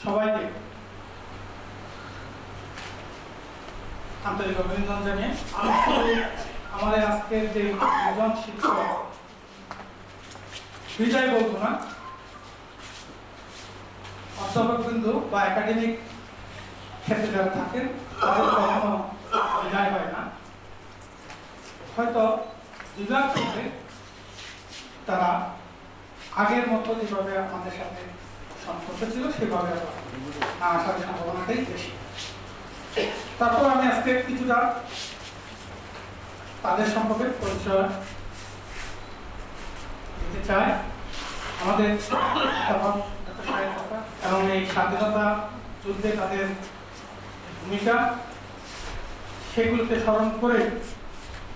সবাইকে আন্তরিক অভিনন্দন জানিয়ে আমাদের আজকের যে দুজন শিক্ষক বিদায় বলবো না, অধ্যাপক বিন্দু বা একাডেমিক ক্ষেত্রে যারা থাকেন তাদের কখনো বিদায় হয় না। হয়তো বিভাগ থেকে তারা আগের মতো যেভাবে আমাদের সাথে সম্পর্ক ছিল সেভাবে না আসার সম্ভাবনাটাই বেশি। তারপর আমি আজকে কিছুটা তাদের সম্পর্কে পরিচয় দিতে চাই। আমাদের এবং এই স্বাধীনতা যুদ্ধে তাদের ভূমিকা সেগুলোকে স্মরণ করে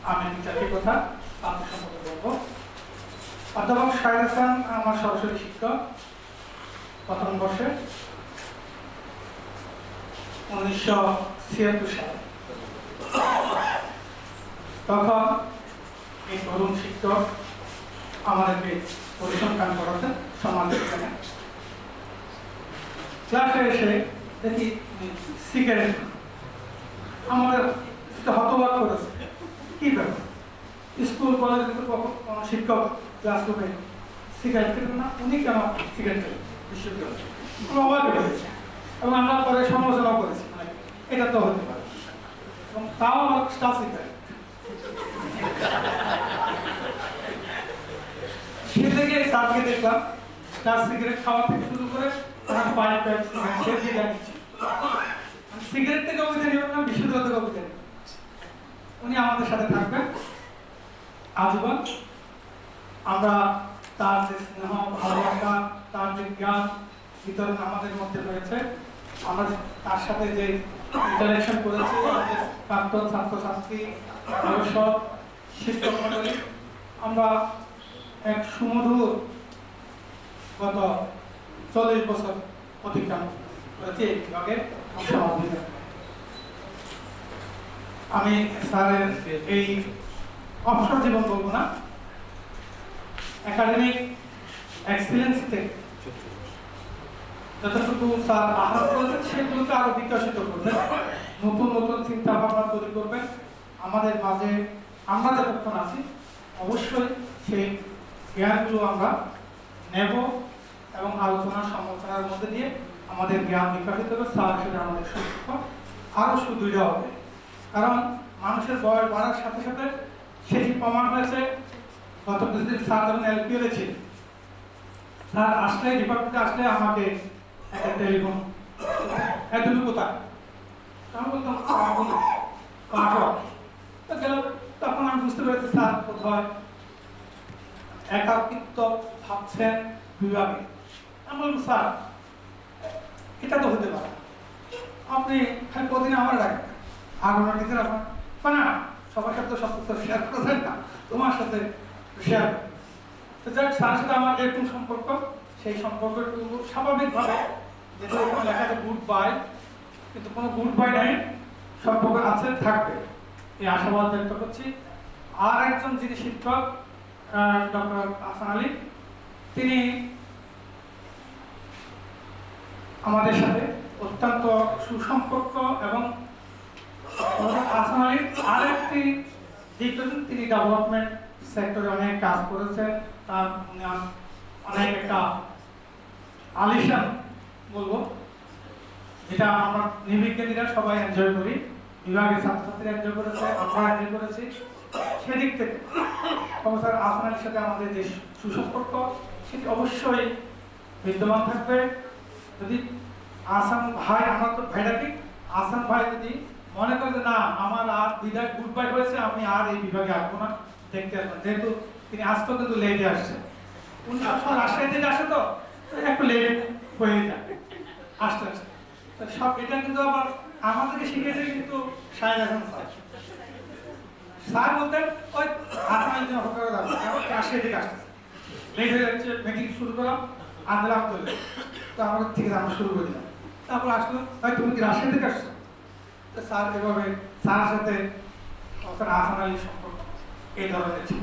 আমি দু চারটি কথা তাদের সম্পর্কে বলবো। অধ্যাপক শাহেদ হাসান আমার সরাসরি শিক্ষক, প্রথম বর্ষে 1976 সালে। তখন এই তরুণ শিক্ষক আমাদেরকে পরিসংখ্যান করাতেন সমাজ বিজ্ঞানে। ক্লাসে এসে দেখি সিগারেট, আমাদের হতবাক করেছে, কি ব্যাপার স্কুল কলেজে তো কোনো শিক্ষক ক্লাসরুমে সিগারেট খেতেন না, উনি কেন সিগারেট খেলেন বিশ্ববিদ্যালয়ে? অবাক হয়েছে এবং আমরা পরে সমালোচনা করেছি, মানে এটা তো হতে পারে, এবং তাও আমার স্টাফ সিগারেট। সে থেকে স্যারকে দেখলাম স্টাফ সিগারেট খাওয়া থেকে শুরু করে সিগারেট থেকে কবিতা নেবেন না, বিশ্ববিদ্যালয় থেকে কবিতা নেবেন। উনি আমাদের সাথে থাকবেন আজীবন। আমরা তার যে স্নেহ ভালোবাসা, তার যে জ্ঞান বিতরণ আমাদের মধ্যে রয়েছে, আমরা তার সাথে যে ইন্টারেকশন করেছি, আমাদের প্রাক্তন ছাত্রছাত্রী, গবেষক, শিক্ষক মণ্ডলী, আমরা এক সুমধুর গত 40 বছর অতিক্রম করেছি এই বিভাগে। আমি স্যারের এই অবসর জীবন বলবো না, একাডেমিক এক্সিলেন্স থেকে যতটুকু স্যার আহ্বান করেছেন সেগুলোকে আরো বিকশিত করবেন, নতুন নতুন চিন্তা ভাবনা তৈরি করবেন আমাদের মাঝে। আমরা যতক্ষণ আছি অবশ্যই সেই জ্ঞানগুলো আমরা নেব এবং আলোচনা সমালোচনার মধ্যে দিয়ে আমাদের জ্ঞান বিকশিত হবে। স্যার হিসেবে আমাদের সুস্থ আরো সুদৃঢ় হবে, কারণ মানুষের বয়স বাড়ার সাথে সাথে সেটি প্রমাণ হয়েছে। গত কিছুদিন স্যার যখন এলপিওতে ছিল, স্যার আসলে ডিপার্টমেন্টে আসলে আমাকে একটা টেলিফোন, তুমি কোথায়? আমি বলতাম গেলাম। তখন আমি বুঝতে পেরেছি স্যার কোথায় একাকিত্ব ভাবছেন বিভাগে। আমি বললাম স্যার এটা তো হতে পারে, আপনি খালি প্রতিদিন আমার ডাকেন আর ওনার টিচার আপনার না, সবার সাথে সব কিছু শেয়ার করেছেন না, তোমার সাথে শেয়ার। তো যাক, স্যারের সাথে আমার এরকম সম্পর্ক, সেই সম্পর্কটুকু স্বাভাবিকভাবে, যেটা এখানে লেখা আছে গুড বাই, কিন্তু কোনো গুড বাই নাই, সম্পর্ক আছে, থাকবে, এই আশাবাদ ব্যক্ত করছি। আর একজন যিনি শিক্ষক ডক্টর হাসান আলী, তিনি আমাদের সাথে অত্যন্ত সুসম্পর্ক এবং হাসান আলীর আরেকটি দিক হচ্ছেন তিনি ডেভেলপমেন্ট সেক্টরে অনেক কাজ করেছেন। তার অনেক একটা আলিশান বলবো, যেটা আমরা নির্বিজ্ঞানীরা সবাই এনজয় করি, বিভাগের ছাত্রছাত্রীরা এনজয় করেছে, আমরা এনজয় করেছি। সেদিক থেকে প্রফেসর হাসান আলীর সাথে আমাদের যে সুসম্পর্ক সেটি অবশ্যই বিদ্যমান থাকবে। যদি আসান ভাই, আমরা তো ভাই ডাকি, আসান ভাই যদি মনে করে যে না আমার আর বিদায় গুড বাই হয়েছে, আমি আর এই বিভাগে আসবো না, দেখতে আসবো, যেহেতু তিনি আজকেও কিন্তু লেটে আসছে, উনি সবসময় রাজশাহী থেকে আসে, তো একটু লেট হয়ে যায় আসতে আসতে। সব এটা কিন্তু আবার আমাদেরকে শিখেছে কিন্তু শাহেদ হাসান স্যার। স্যার বলতেন ওই হাসান আলী হকার যাবো, এখন রাজশাহী থেকে আসতেছে, লেট হয়ে যাচ্ছে, মিটিং শুরু করলাম, আন্দোলন করলে তো আমরা ঠিক আছে আমরা শুরু করে দিলাম। তারপর আসলো ভাই তুমি কি রাজশাহী থেকে আসছো? তো স্যার এভাবে স্যারের সাথে হাসান আলীর সম্পর্ক এই ধরনের ছিল।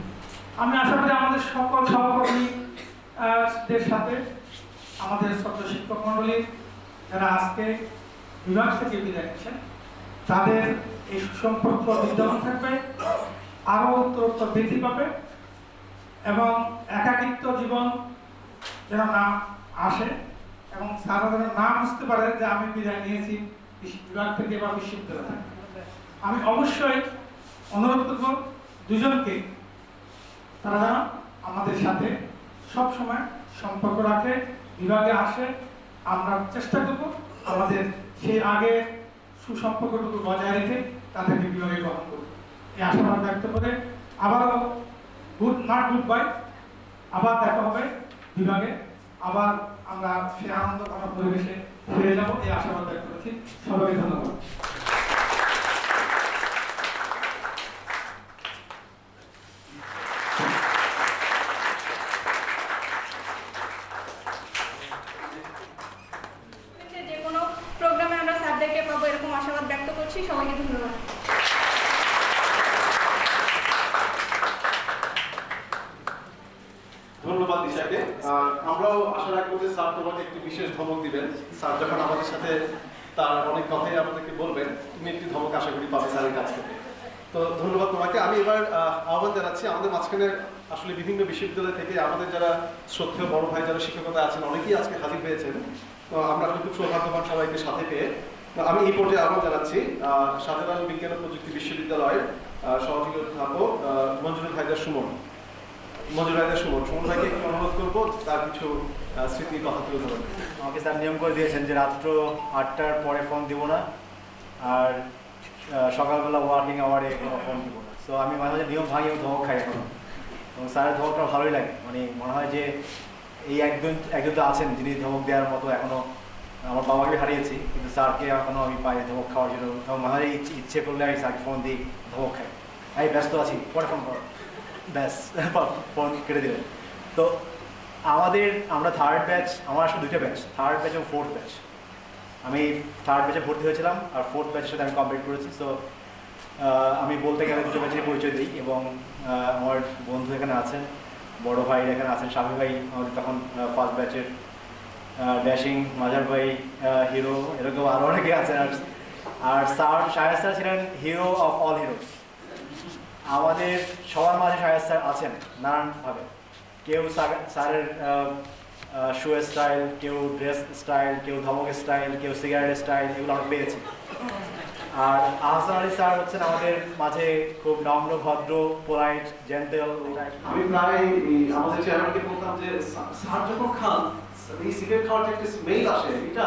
আমি আশা করি আমাদের সকল সহকর্মীদের সাথে, আমাদের ছাত্র শিক্ষক মন্ডলীর যারা আজকে বিভাগ থেকে বিদায় নিচ্ছেন, তাদের এই সুসম্পর্ক বিদ্যমান থাকবে, আরও উত্তরোত্তর বৃদ্ধি পাবে এবং একাকিত্ব জীবন যেন না আসে এবং তারা যেন না বুঝতে পারে যে আমি বিদায় নিয়েছি বিভাগ থেকে বা বিশ্ববিদ্যালয় থেকে। আমি অবশ্যই অনুরোধ করব দুজনকে তারা যেন আমাদের সাথে সব সময় সম্পর্ক রাখে, বিভাগে আসে। আমরা চেষ্টা করব আমাদের সেই আগের সুসম্পর্কটুকু বজায় রেখে তাদেরকে বিভাগে গ্রহণ করব। এই আশাবাদ ব্যক্ত করে আবারও গুড বাই, আবার দেখা হবে বিভাগে, আবার আমরা সেই আনন্দঘন পরিবেশে ফিরে যাব এই আশাবাদ ব্যক্ত করছি। সবাইকে ধন্যবাদ। যে কোনো প্রোগ্রামে আমরা স্যারদেরকে পাবো এরকম আশাবাদ ব্যক্ত করছি। সবাইকে ধন্যবাদ। ধন্যবাদ দিশাকে। আমরাও আশা রাখবো যে স্যার তোমাকে একটি বিশেষ ধমক দিবেন। স্যার যখন আমাদের সাথে তার অনেক কথাই আমাদেরকে বলবেন, তুমি একটি ধমক আশা করি পাবে স্যারের কাছ থেকে। তো ধন্যবাদ তোমাকে। আমি এবার আহ্বান জানাচ্ছি, আমাদের মাঝখানে আসলে বিভিন্ন বিশ্ববিদ্যালয় থেকে আমাদের যারা শ্রদ্ধেয় বড় ভাই যারা শিক্ষকতা আছেন অনেকেই আজকে হাজির হয়েছেন। তো আমরা খুব সৌভাগ্যবান সবাইকে সাথে পেয়ে। তো আমি এই পর্যায়ে আহ্বান জানাচ্ছি শাহজালাল বিজ্ঞান ও প্রযুক্তি বিশ্ববিদ্যালয়ের সহযোগী অধ্যাপক মঞ্জুরুল হায়দার সুমন ভাইকে একটু অনুরোধ করবো তার কিছু স্মৃতির কথা তুলে ধরবেন। আমাকে স্যার নিয়ম করে দিয়েছেন যে রাত্র 8টার পরে ফোন দিব না, আর সকালবেলা ওয়ার্কিং আওয়ারে কোনো ফোন দিব না। সো আমি মাঝে মাঝে নিয়ম ভাঙি এবং ধমক খাই এখন, এবং স্যারের ধমকটা ভালোই লাগে। মানে মনে হয় যে এই একজন তো আছেন যিনি ধমক দেওয়ার মতো। এখনও আমার বাবাকে হারিয়েছি, কিন্তু স্যারকে এখনও আমি পাই ধমক খাওয়ার জন্য। মনে হয় ইচ্ছে করলে আমি স্যারকে ফোন দিই, ধমক খাই, আমি ব্যস্ত আছি, পরে ফোন করো, ব্যাস ফোন কেটে দিলেন। তো আমরা থার্ড ব্যাচ, আমার আসলে দুইটা ব্যাচ, থার্ড ব্যাচ এবং ফোর্থ ব্যাচ। আমি থার্ড ব্যাচে ভর্তি হয়েছিলাম আর ফোর্থ ব্যাচের সাথে আমি কমপ্লিট করেছি। সো আমি বলতে গেলে দুটো ব্যাচের পরিচয় দিই। এবং আমার বন্ধু এখানে আছেন, বড় ভাই এখানে আছেন, স্বামী ভাই আমাদের তখন ফার্স্ট ব্যাচের, ড্যাশিং মাজার ভাই, হিরো, এরকম আরও অনেকে আছেন। আর শাহেদ স্যার ছিলেন হিরো অফ অল হিরোজ। আমাদের সবার মাঝে শাহেদ স্যার আছেন নানানভাবে। কেউ স্যারের শুয়ের স্টাইল, কেউ ড্রেস স্টাইল, কেউ ধমকের স্টাইল, কেউ সিগারেটের স্টাইল, এগুলো আমরা পেয়েছি। আর আহসান আলী স্যার হচ্ছেন আমাদের মাঝে খুব নম্র, ভদ্র, পোলাইট, জেন্টেল। আমি প্রায় আমাদের চেয়ারম্যানকে বলতাম যে স্যার যখন খান এই সিগারেট খাওয়ার যে একটা স্মেল আসে, এটা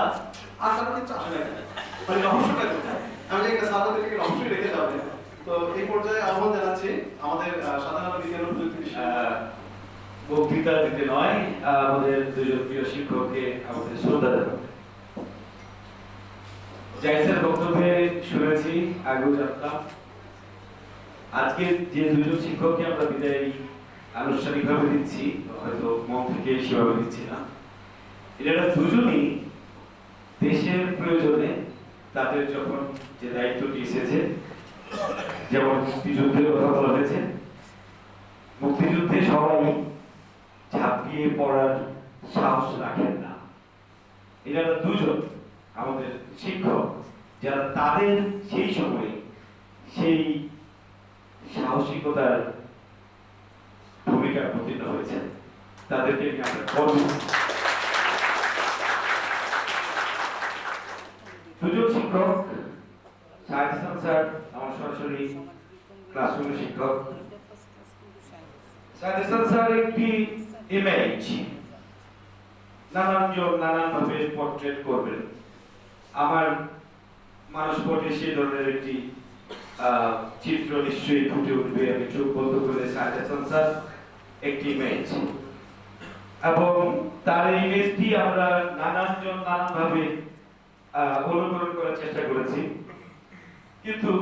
আর কারো কিছু আসে না, মানে রহস্যটা কোথায়? আমি যে একটা স্যার থেকে রহস্যই রেখে যাবে। তো এই পর্যায়ে আহ্বান জানাচ্ছি আমাদের সাধারণ বিজ্ঞান ও প্রযুক্তি বক্তৃতা দিতে নয়, আমাদের দুজন প্রিয় শিক্ষককে আমাদের শ্রদ্ধা জানাতে। জাহিদের বক্তব্যে শুনেছি, আগেও জানতাম। আজকে যে দুজন শিক্ষককে আমরা বিদায় আনুষ্ঠানিকভাবে দিচ্ছি, হয়তো মন থেকে সেভাবে দিচ্ছি না, এরা দুজনই দেশের প্রয়োজনে তাদের যখন যে দায়িত্বটি এসেছে, যেমন মুক্তিযুদ্ধের কথা বলা হয়েছে, মুক্তিযুদ্ধে সবাই ঝাঁপিয়ে পড়ার সাহস রাখেন না। এরা দুজন আমাদের শিক্ষক যারা তাদের সেই সময়ে সেই সাহসিকতার ভূমিকা অবতীর্ণ হয়েছে, তাদেরকে আমরা গর্ব। দুজন শিক্ষক, শাহেদ হাসান স্যার আমার সরাসরি ক্লাসরুমের শিক্ষক। শাহেদ হাসান স্যার একটি ইমেজ নানানজন নানানভাবে পোর্ট্রেট করবেন। আমার মানসপটে সেই ধরনের একটি চিত্র নিশ্চয়ই ফুটে উঠবে। আমি চোখ বন্ধ করে শাহেদ হাসান স্যার একটি ইমেজ, এবং তার ইমেজটি আমরা নানানজন নানানভাবে অনুকরণ করার চেষ্টা করেছি, কিন্তু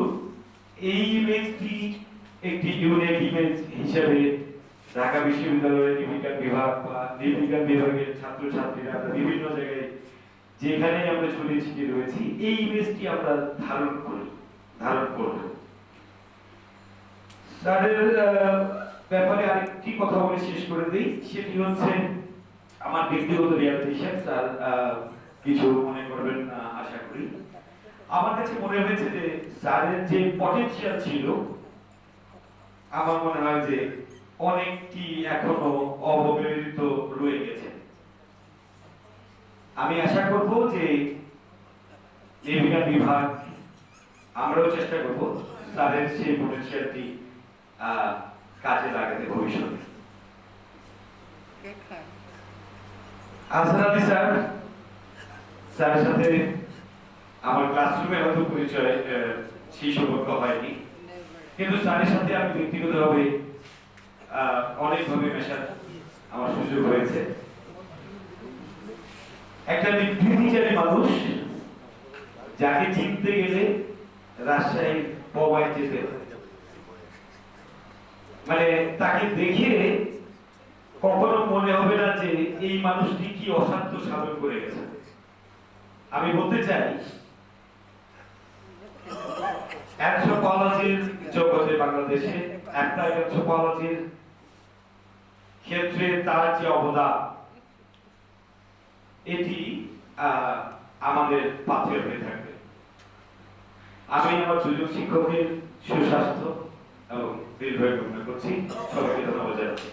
এই ইমেজটি একটি ইউনিক ইমেজ হিসেবে ঢাকা বিশ্ববিদ্যালয়ের নিবিজ্ঞান বিভাগ বা নিবিজ্ঞান বিভাগের ছাত্রছাত্রীরা আমরা বিভিন্ন জায়গায় যেখানে আমরা ছড়িয়ে ছিটিয়ে রয়েছি, এই ইমেজটি আমরা ধারণ করব। স্যারের ব্যাপারে আরেকটি কথা বলে শেষ করে দিই, সেটি হচ্ছে আমার ব্যক্তিগত রিয়ালিটেশন। স্যার কিছু মনে করবেন না আশা করি। আমার কাছে মনে হয়েছে যে স্যারের যে পটেনশিয়াল ছিল আমার মনে হয় যে অনেকটি এখনো অবহেলিত রয়ে গেছে। আমি আশা করব যে নির্বিজ্ঞান বিভাগ আমরাও চেষ্টা করব স্যারের সেই পটেনশিয়ালটি কাজে লাগাতে ভবিষ্যতে। আহসান আলী স্যার, স্যারের সাথে আমার ক্লাসরুমে হয়তো পরিচয় সেই সৌভাগ্য হয়নি, কিন্তু স্যারের সাথে আমি ব্যক্তিগতভাবে অনেকভাবে মেশার আমার সুযোগ হয়েছে। একটা নির্বিচারী মানুষ, যাকে চিনতে গেলে রাজশাহীর পবায় যেতে হয়। মানে তাকে দেখে কখনো মনে হবে না যে এই মানুষটি কি অসাধ্য সাধন করে গেছে। আমি বলতে চাই অ্যানথ্রোপোলজির জগতে বাংলাদেশে অ্যাপ্লাইড অ্যানথ্রোপোলজির ক্ষেত্রে তার যে অবদান, এটি আমাদের পাথেয় হয়ে থাকবে। আমি আমার দুজন শিক্ষকের সুস্বাস্থ্য এবং দীর্ঘায়ু কামনা করছি। সবাইকে ধন্যবাদ জানাচ্ছি।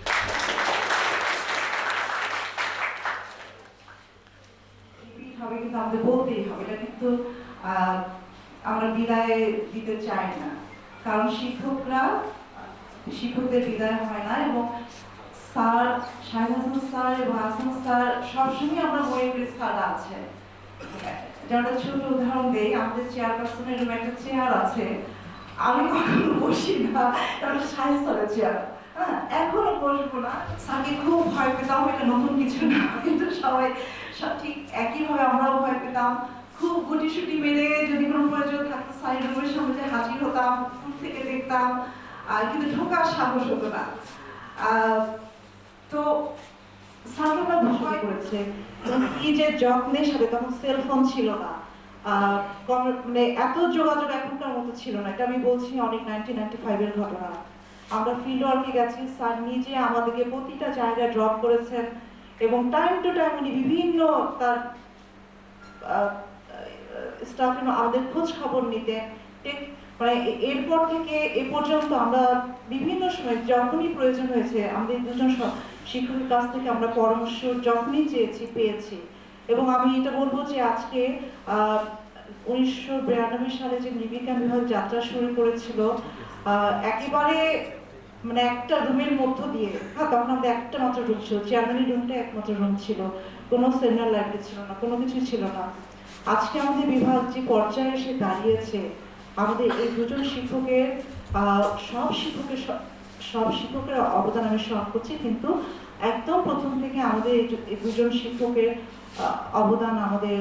হবে কিন্তু আমাদের বলতেই হবে, এটা কিন্তু আমরা বিদায় দিতে চাই না, কারণ শিক্ষকদের বিদায় হয় না। এবং স্যার শাহিদ হাসান স্যার এবং আহসান স্যার সবসময় আমরা মনে করি স্যার আছে। যেমন একটা ছোট উদাহরণ দেই, আমাদের চেয়ারপারসনের রুমে একটা চেয়ার আছে, আমি কখনো বসি না, কারণ শাহিদ স্যারের চেয়ার। হ্যাঁ, এখনো বসবো না, স্যারকে খুব ভয় পেতাম, এটা নতুন কিছু না, কিন্তু সবাই ঠিক একইভাবে আমরাও ভয় পেতাম। খুব গুটিসুটি মেরে যদি কোনো প্রয়োজন থাকতো স্যারের রুমের সামনে যে হাজির হতাম, দূর থেকে দেখতাম, কিন্তু ঢোকার সাহস হতো না। তো স্যারকে আমরা ভয় করেছে, কি যে যত্নের সাথে, তখন সেলফোন ছিল না, মানে এত যোগাযোগ এখনকার মতো ছিল না। এটা আমি বলছি অনেক 1995-এর ঘটনা। আমরা ফিল্ড ওয়ার্কে গেছি, স্যার নিজে আমাদেরকে প্রতিটা জায়গায় ড্রপ করেছেন এবং টাইম টু টাইম উনি বিভিন্ন তার স্টাফ আমাদের খোঁজ খবর নিতেন। মানে এরপর থেকে এ পর্যন্ত আমরা বিভিন্ন সময় যখনই প্রয়োজন হয়েছে আমাদের দুজন শিক্ষকের কাছ থেকে আমরা পরামর্শ যখনই চেয়েছি পেয়েছি। এবং আমি এটা বলবো যে আজকে 1992 সালে যে নির্বিজ্ঞান বিভাগ যাত্রা শুরু করেছিল, একেবারে মানে একটা রুমের মধ্য দিয়ে, হ্যাঁ তখন আমাদের একটা মাত্র রুম ছিল, চেয়ারম্যানের রুমটা একমাত্র রুম ছিল, কোনো সেমিনার লাইব্রেরি ছিল না, কোনো কিছু ছিল না। আজকে আমাদের বিভাগ যে পর্যায়ে এসে দাঁড়িয়েছে, আমাদের এই দুজন শিক্ষকের সব শিক্ষকের অবদান আমি স্মরণ করছি, কিন্তু একদম প্রথম থেকে আমাদের এই দুজন শিক্ষকের অবদান আমাদের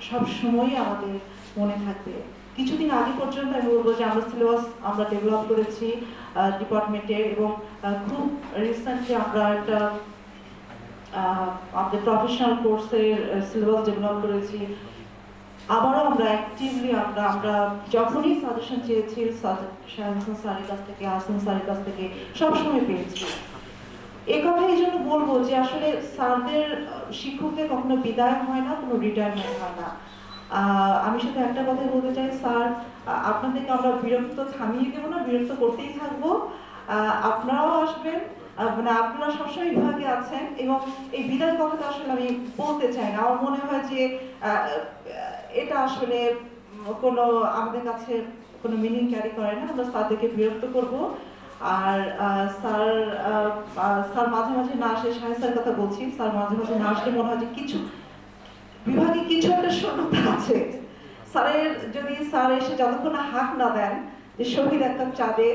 সব সময়ই আমাদের মনে থাকবে। কিছুদিন আগে পর্যন্ত আমি বলবো যে আমরা সিলেবাস আমরা ডেভেলপ করেছি ডিপার্টমেন্টের, এবং খুব রিসেন্টলি আমরা একটা আমাদের প্রফেশনাল কোর্সের সিলেবাস ডেভেলপ করেছি। আবারও আমরা অ্যাক্টিভলি আমরা যখনই সাজেশন চেয়েছি শাহিদ স্যারের কাছ থেকে, আহসান স্যারের কাছ থেকে সবসময় পেয়েছি। এ কথা এই জন্য বলবো যে আসলে স্যারদের শিক্ষকদের কখনো বিদায় হয় না, কোনো রিটায়ারমেন্ট হয় না। আমি শুধু একটা কথা বলতে চাই, স্যার আপনাদেরকে আমরা বিরক্ত থামিয়ে দেবো না, বিরক্ত করতেই থাকবো। আপনারাও আসবেন, মানে আপনারা সবসময় বিভাগে আছেন, এবং এই বিদায় কথাটা আসলে আমি বলতে চাই না। আমার মনে হয় যে এটা আসলে কোনো আমাদের কাছে কোনো মিনিং ক্যারি করে না। আমরা স্যারদেরকে বিরক্ত করব। আর স্যার মাঝে মাঝে না আসে, শাহিদ স্যারের কথা বলছি, স্যার মাঝে মাঝে না আসলে মনে হয় যে কিছু বিভাগে কিছু একটা শূন্যতা আছে। স্যারের যদি স্যার এসে যতক্ষণ হাঁক না দেন যে শহীদ একটা চাঁদে,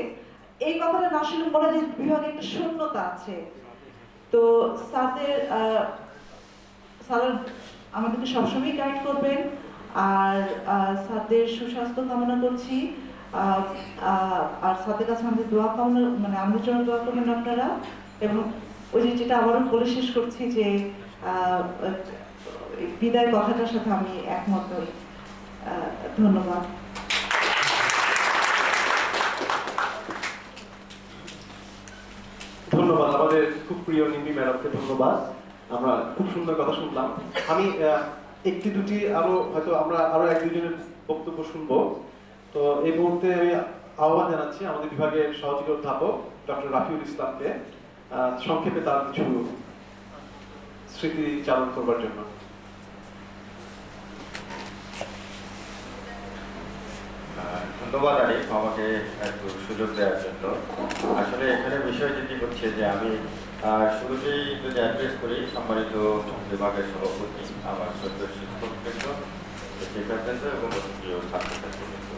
এই কথাটা না শুনলে মনে হয় যে বিভাগে একটা শূন্যতা আছে। তো স্যার আমাদেরকে সবসময় গাইড করবেন, আর স্যারদের সুস্বাস্থ্য কামনা করছি। আর স্যারদের কাছে আমাদের দোয়া কামনা, মানে আমাদের জন্য দোয়া করবেন আপনারা। এবং ওই যেটা আবারও বলে শেষ করছি যে বিদায় কথাটার সাথে আমি একমত হই। ধন্যবাদ। ধন্যবাদ আমাদের খুব প্রিয় নিম্মি ম্যাডামকে, ধন্যবাদ। আমরা খুব সুন্দর কথা শুনলাম। আমি একটি দুটি আরো হয়তো আমরা আরো এক দুজনের বক্তব্য শুনবো। তো এই মুহূর্তে আমি আহ্বান জানাচ্ছি আমাদের বিভাগের সহযোগী অধ্যাপক ডক্টর রাফিউল ইসলামকে সংক্ষেপে তার কিছু স্মৃতি চালন করবার জন্য। ধন্যবাদ আরিফ আমাকে একটু সুযোগ দেওয়ার জন্য। আসলে এখানে বিষয় যেটি হচ্ছে যে আমি শুরুতেই যদি অ্যাড্রেস করি সম্মানিত বিভাগের সভাপতি, আমার সদ্য শিক্ষকবৃন্দ, শিক্ষাকেন্দ্র এবং প্রিয় ছাত্রছাত্রীবৃন্দ,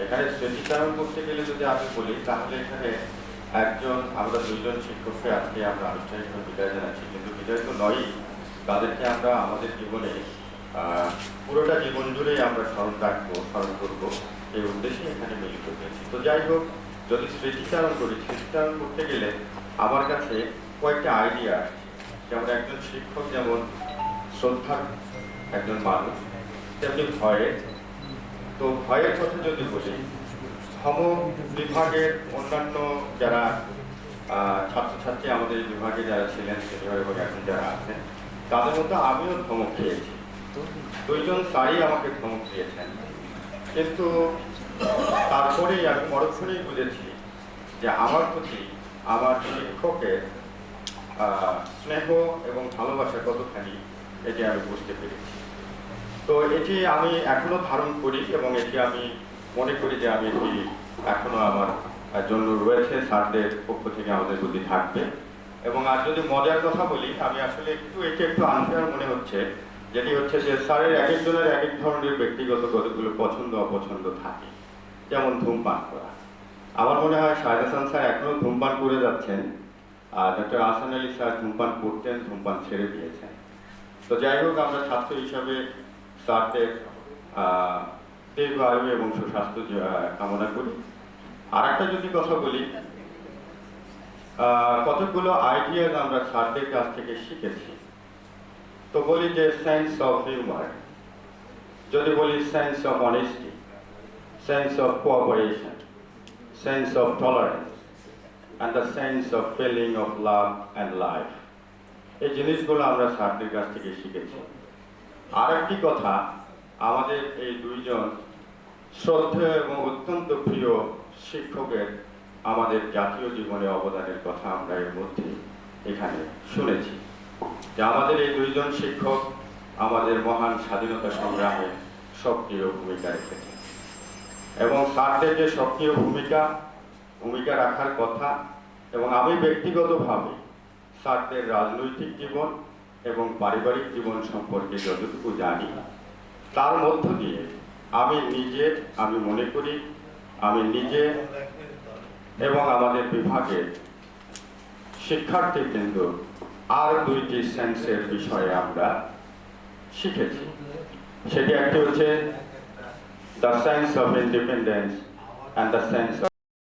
এখানে স্মৃতিচারণ করতে গেলে যদি আমি বলি তাহলে এখানে আমরা দুইজন শিক্ষককে আজকে আমরা আনুষ্ঠানিকভাবে বিদায় জানাচ্ছি, কিন্তু বিদায় তো নয়ই, তাদেরকে আমরা আমাদের জীবনে পুরোটা জীবন জুড়েই আমরা স্মরণ রাখবো, স্মরণ করবো, এই উদ্দেশ্যে এখানে মিলিত হয়েছি। তো যাই হোক, যদি স্মৃতিচারণ করি, স্মৃতিচারণ করতে গেলে আমার কাছে কয়েকটা আইডিয়া আসছে। যেমন একজন শিক্ষক যেমন শ্রদ্ধার একজন মানুষ, তেমনি ভয়ের। তো ভয়ের কথা যদি বলি, বিভাগের অন্যান্য যারা ছাত্রছাত্রী আমাদের বিভাগে যারা ছিলেন সিনিয়র এবং এখন যারা আছেন, তাদের মধ্যে আমিও ধমক খেয়েছি। দুইজন স্যারই আমাকে ধমক দিয়েছেন, কিন্তু তারপরেই আমি পরক্ষণেই বুঝেছি যে আমার প্রতি আমার শিক্ষকের স্নেহ এবং ভালোবাসা কতখানি, এটি আমি বুঝতে পেরেছি। তো এটি আমি এখনো ধারণ করি এবং এটি আমি মনে করি যে আমি এটি এখনো আমার জন্য রয়েছে, স্যারদের পক্ষ থেকে আমাদের প্রতি থাকবে। এবং আর যদি মজার কথা বলি, আমি আসলে এটি একটু আনফেয়ার মনে হচ্ছে, যেটি হচ্ছে যে স্যারের এক একজনের এক এক ধরনের ব্যক্তিগত কতগুলো পছন্দ অপছন্দ থাকে, যেমন ধূমপান করা। আমার মনে হয় শাহেদ হাসান স্যার এখনো ধূমপান করে যাচ্ছেন, আর ডক্টর আহসান আলী স্যার ধূমপান করতেন, ধূমপান ছেড়ে দিয়েছেন। তো যাই হোক, আমরা ছাত্র হিসাবে স্যারদের দীর্ঘ আয়ু এবং সুস্বাস্থ্য কামনা করি। আর একটা যদি কথা বলি, কতগুলো আইডিয়াস আমরা স্যারদের কাছ থেকে শিখেছি। তো বলি যে সেন্স অফ হিউমার, যদি বলি sense of honesty, sense of cooperation, sense of tolerance and the sense of feeling of love and life, এই জিনিসগুলো আমরা স্যারদের কাছ থেকে শিখেছি। আর একটি কথা, আমাদের এই দুইজন শ্রদ্ধেয় এবং অত্যন্ত প্রিয় শিক্ষকের আমাদের জাতীয় জীবনে অবদানের কথা আমরা এর মধ্যে এখানে শুনেছি, যে আমাদের এই দুইজন শিক্ষক আমাদের মহান স্বাধীনতা সংগ্রামে সক্রিয় ভূমিকা রেখেছেন। এবং স্যারদের যে সক্রিয় ভূমিকা রাখার কথা, এবং আমি ব্যক্তিগতভাবে স্যারদের রাজনৈতিক জীবন এবং পারিবারিক জীবন সম্পর্কে যতটুকু জানি, তার মধ্য দিয়ে আমি মনে করি আমি নিজে এবং আমাদের বিভাগের শিক্ষার্থীবৃন্দ আর দুইটি সেন্সের বিষয়ে আমরা শিখেছি। সেটি একটি হচ্ছে the sense of independence and the sense